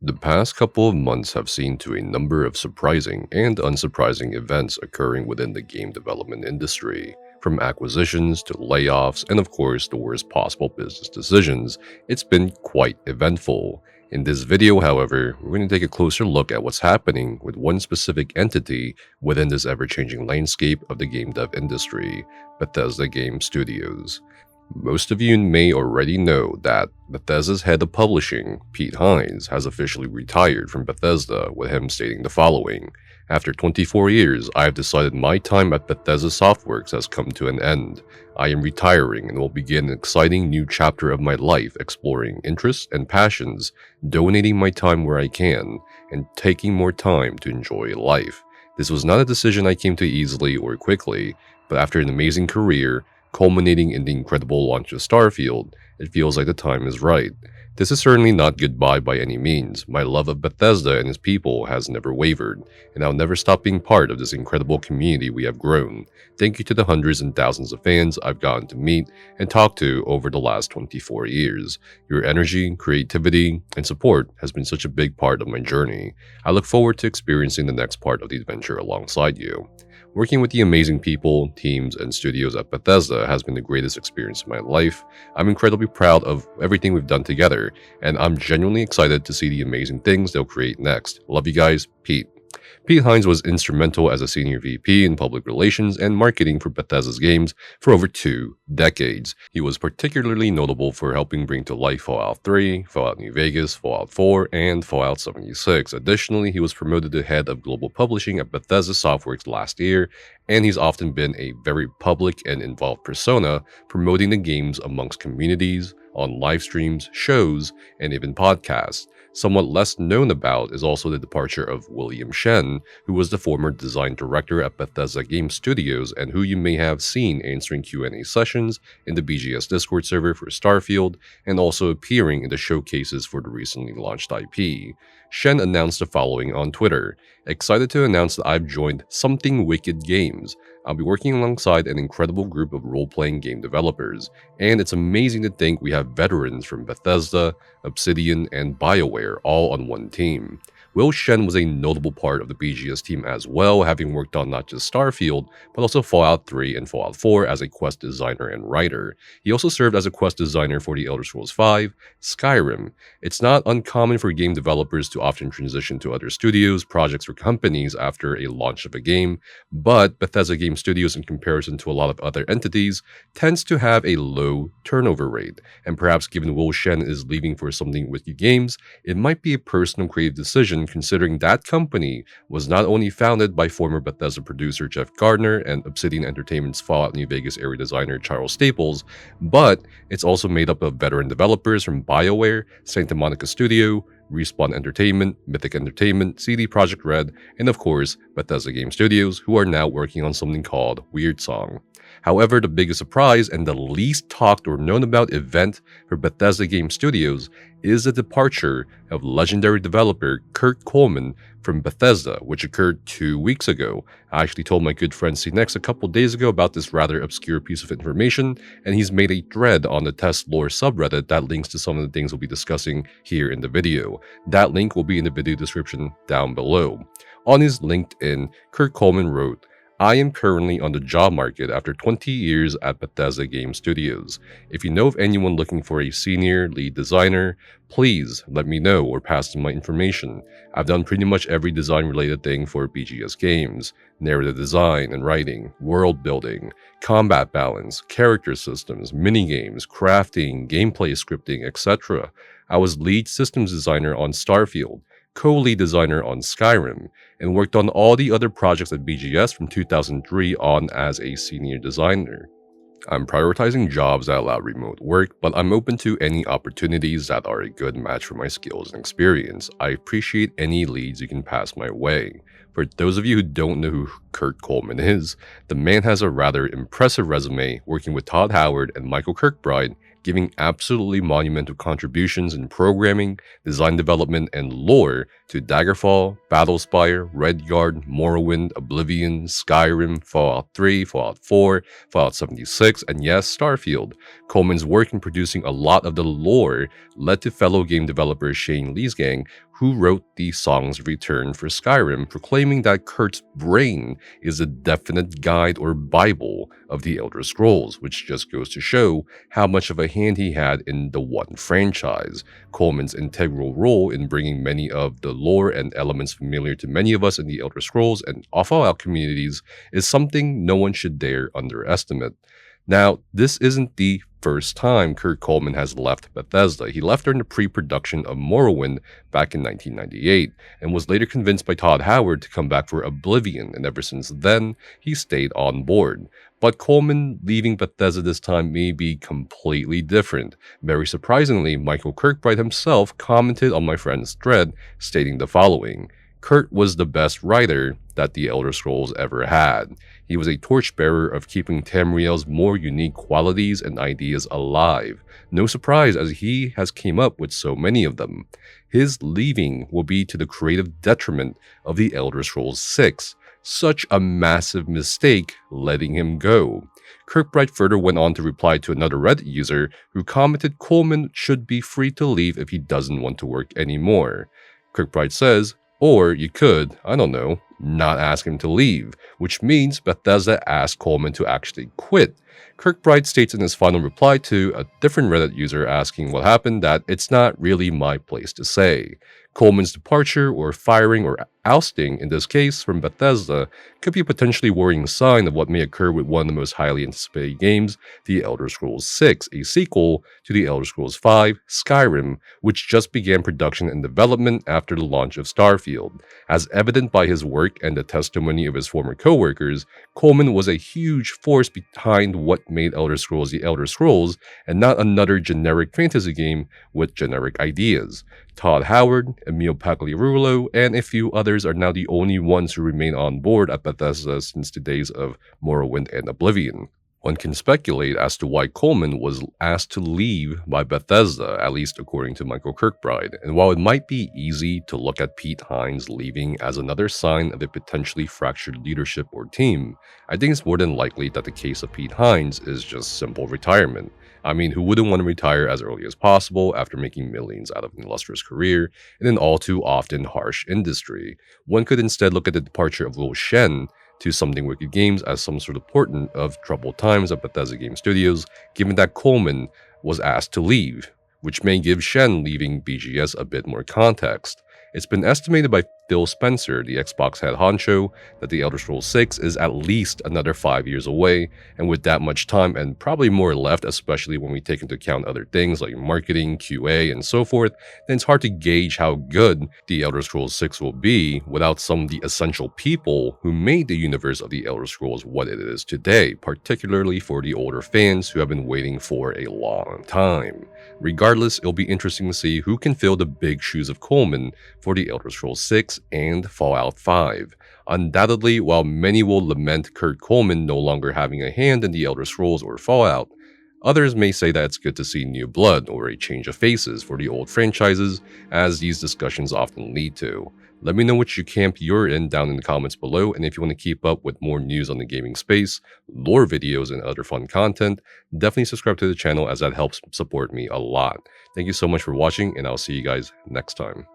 The past couple of months have seen to a number of surprising and unsurprising events occurring within the game development industry. From acquisitions to layoffs and of course the worst possible business decisions, it's been quite eventful. In this video, however, we're going to take a closer look at what's happening with one specific entity within this ever-changing landscape of the game dev industry, Bethesda Game Studios. Most of you may already know that Bethesda's head of publishing, Hines, has officially retired from Bethesda, with him stating the following: "After 24 years, I have decided my time at Bethesda Softworks has come to an end. I am retiring and will begin an exciting new chapter of my life, exploring interests and passions, donating my time where I can, and taking more time to enjoy life. This was not a decision I came to easily or quickly, but after an amazing career, culminating in the incredible launch of Starfield, it feels like the time is right. This is certainly not goodbye by any means. My love of Bethesda and its people has never wavered, and I'll never stop being part of this incredible community we have grown. Thank you to the hundreds and thousands of fans I've gotten to meet and talk to over the last 24 years. Your energy, creativity, and support has been such a big part of my journey. I look forward to experiencing the next part of the adventure alongside you. Working with the amazing people, teams, and studios at Bethesda has been the greatest experience of my life. I'm incredibly proud of everything we've done together, and I'm genuinely excited to see the amazing things they'll create next. Love you guys, Pete." Hines was instrumental as a senior VP in public relations and marketing for Bethesda's games for over 2 decades. He was particularly notable for helping bring to life Fallout 3, Fallout New Vegas, Fallout 4, and Fallout 76. Additionally, he was promoted to head of global publishing at Bethesda Softworks last year, and he's often been a very public and involved persona, promoting the games amongst communities, on live streams, shows, and even podcasts. Somewhat less known about is also the departure of Shen, who was the former design director at Bethesda Game Studios and who you may have seen answering Q&A sessions in the BGS Discord server for Starfield and also appearing in the showcases for the recently launched IP. Shen announced the following on Twitter: "Excited to announce that I've joined Something Wicked Games. I'll be working alongside an incredible group of role-playing game developers, and it's amazing to think we have veterans from Bethesda, Obsidian, and BioWare all on one team." Shen was a notable part of the BGS team as well, having worked on not just Starfield, but also Fallout 3 and Fallout 4 as a quest designer and writer. He also served as a quest designer for The Elder Scrolls V, Skyrim. It's not uncommon for game developers to often transition to other studios, projects, or companies after a launch of a game, but Bethesda Game Studios, in comparison to a lot of other entities, tends to have a low turnover rate. And perhaps given Shen is leaving for Something Wicked Games, it might be a personal creative decision, considering that company was not only founded by former Bethesda producer Jeff Gardner and Obsidian Entertainment's Fallout New Vegas area designer Charles Staples, but it's also made up of veteran developers from BioWare, Santa Monica Studio, Respawn Entertainment, Mythic Entertainment, CD Projekt Red, and of course Bethesda Game Studios, who are now working on something called Weird Song. However, the biggest surprise and the least talked or known about event for Bethesda Game Studios is the departure of legendary developer Coleman from Bethesda, which occurred 2 weeks ago. I actually told my good friend CNex a couple days ago about this rather obscure piece of information, and he's made a thread on the Test Lore subreddit that links to some of the things we'll be discussing here in the video. That link will be in the video description down below. On his LinkedIn, Coleman wrote, "I am currently on the job market after 20 years at Bethesda Game Studios. If you know of anyone looking for a senior lead designer, please let me know or pass them my information. I've done pretty much every design related thing for BGS games: narrative design and writing, world building, combat balance, character systems, minigames, crafting, gameplay scripting, etc. I was lead systems designer on Starfield, co-lead designer on Skyrim, and worked on all the other projects at BGS from 2003 on as a senior designer. I'm prioritizing jobs that allow remote work, but I'm open to any opportunities that are a good match for my skills and experience. I appreciate any leads you can pass my way." For those of you who don't know who Coleman is, the man has a rather impressive resume, working with Todd Howard and Michael Kirkbride, giving absolutely monumental contributions in programming, design development, and lore to Daggerfall, Battlespire, Redguard, Morrowind, Oblivion, Skyrim, Fallout 3, Fallout 4, Fallout 76, and yes, Starfield. Coleman's work in producing a lot of the lore led to fellow game developer Shane Leesgang, who wrote the Songs of Return for Skyrim, proclaiming that Kurt's brain is a definite guide or Bible of the Elder Scrolls, which just goes to show how much of a hand he had in the one franchise. Coleman's integral role in bringing many of the lore and elements familiar to many of us in the Elder Scrolls and Fallout communities is something no one should dare underestimate. Now, this isn't the first time Kurt Coleman has left Bethesda. He left during the pre-production of Morrowind back in 1998 and was later convinced by Todd Howard to come back for Oblivion, and ever since then, he stayed on board. But Coleman leaving Bethesda this time may be completely different. Very surprisingly, Michael Kirkbride himself commented on my friend's thread, stating the following: Kurt was the best writer that the Elder Scrolls ever had. He was a torchbearer of keeping Tamriel's more unique qualities and ideas alive. No surprise, as he has came up with so many of them. His leaving will be to the creative detriment of the Elder Scrolls 6. Such a massive mistake letting him go. Kirkbride further went on to reply to another Reddit user who commented Coleman should be free to leave if he doesn't want to work anymore. Kirkbride says, or you could, I don't know, not ask him to leave, which means Bethesda asked Coleman to actually quit. Kirkbride states in his final reply to a different Reddit user asking what happened that it's not really my place to say. Coleman's departure or firing or ousting, in this case from Bethesda, could be a potentially worrying sign of what may occur with one of the most highly anticipated games, The Elder Scrolls 6, a sequel to The Elder Scrolls 5, Skyrim, which just began production and development after the launch of Starfield. As evident by his work and the testimony of his former co-workers, Coleman was a huge force behind what made Elder Scrolls The Elder Scrolls and not another generic fantasy game with generic ideas. Todd Howard, Emil Pagliarulo, and a few others are now the only ones who remain on board at Bethesda since the days of Morrowind and Oblivion. One can speculate as to why Coleman was asked to leave by Bethesda, at least according to Michael Kirkbride. And while it might be easy to look at Pete Hines leaving as another sign of a potentially fractured leadership or team, I think it's more than likely that the case of Pete Hines is just simple retirement. I mean, who wouldn't want to retire as early as possible after making millions out of an illustrious career in an all too often harsh industry? One could instead look at the departure of Shen to Something Wicked Games as some sort of portent of troubled times at Bethesda Game Studios, given that Coleman was asked to leave, which may give Shen leaving BGS a bit more context. It's been estimated by Phil Spencer, the Xbox head honcho, that The Elder Scrolls 6 is at least another 5 years away, and with that much time and probably more left, especially when we take into account other things like marketing, QA, and so forth, then it's hard to gauge how good The Elder Scrolls 6 will be without some of the essential people who made the universe of The Elder Scrolls what it is today, particularly for the older fans who have been waiting for a long time. Regardless, it'll be interesting to see who can fill the big shoes of Coleman for The Elder Scrolls 6 and Fallout 5. Undoubtedly, while many will lament Kurt Coleman no longer having a hand in The Elder Scrolls or Fallout, others may say that it's good to see new blood or a change of faces for the old franchises, as these discussions often lead to. Let me know which camp you're in down in the comments below, and if you want to keep up with more news on the gaming space, lore videos, and other fun content, definitely subscribe to the channel as that helps support me a lot. Thank you so much for watching, and I'll see you guys next time.